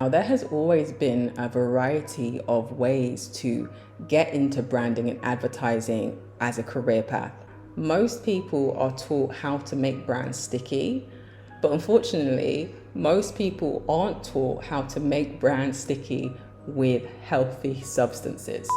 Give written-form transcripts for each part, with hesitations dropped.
Now, there has always been a variety of ways to get into branding and advertising as a career path. Most people are taught how to make brands sticky, but unfortunately, most people aren't taught how to make brands sticky with healthy substances.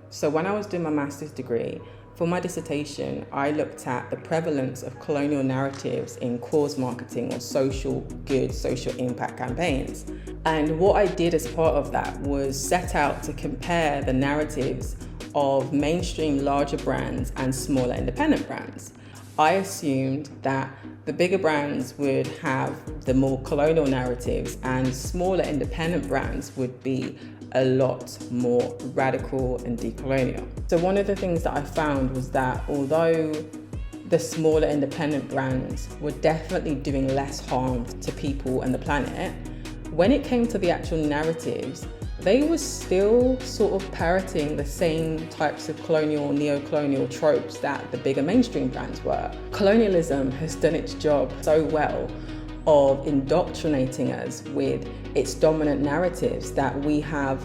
So when I was doing my master's degree, for my dissertation, I looked at the prevalence of colonial narratives in cause marketing or social good, social impact campaigns. And what I did as part of that was set out to compare the narratives of mainstream larger brands and smaller independent brands. I assumed that the bigger brands would have the more colonial narratives and smaller independent brands would be a lot more radical and decolonial. So one of the things that I found was that although the smaller independent brands were definitely doing less harm to people and the planet, when it came to the actual narratives, they were still sort of parroting the same types of colonial, neo-colonial tropes that the bigger mainstream brands were. Colonialism has done its job so well of indoctrinating us with its dominant narratives that we have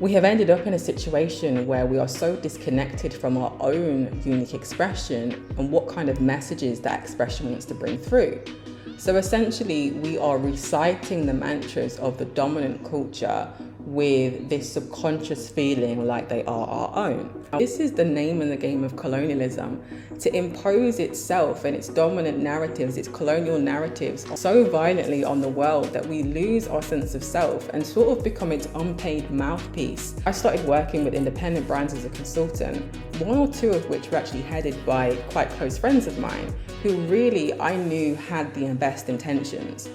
ended up in a situation where we are so disconnected from our own unique expression and what kind of messages that expression wants to bring through. So essentially, we are reciting the mantras of the dominant culture with this subconscious feeling like they are our own. This is the name and the game of colonialism, to impose itself and its dominant narratives, its colonial narratives, so violently on the world that we lose our sense of self and sort of become its unpaid mouthpiece. I started working with independent brands as a consultant, one or two of which were actually headed by quite close friends of mine, who really I knew had the best intentions.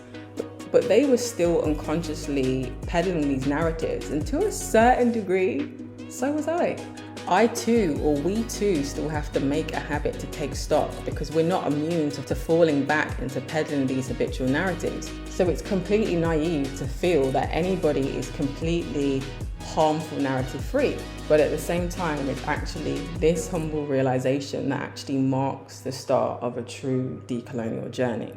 But they were still unconsciously peddling these narratives, and to a certain degree, so was I. I too, or we too, still have to make a habit to take stock because we're not immune to falling back into peddling these habitual narratives. So it's completely naive to feel that anybody is completely harmful narrative free. But at the same time, it's actually this humble realization that actually marks the start of a true decolonial journey.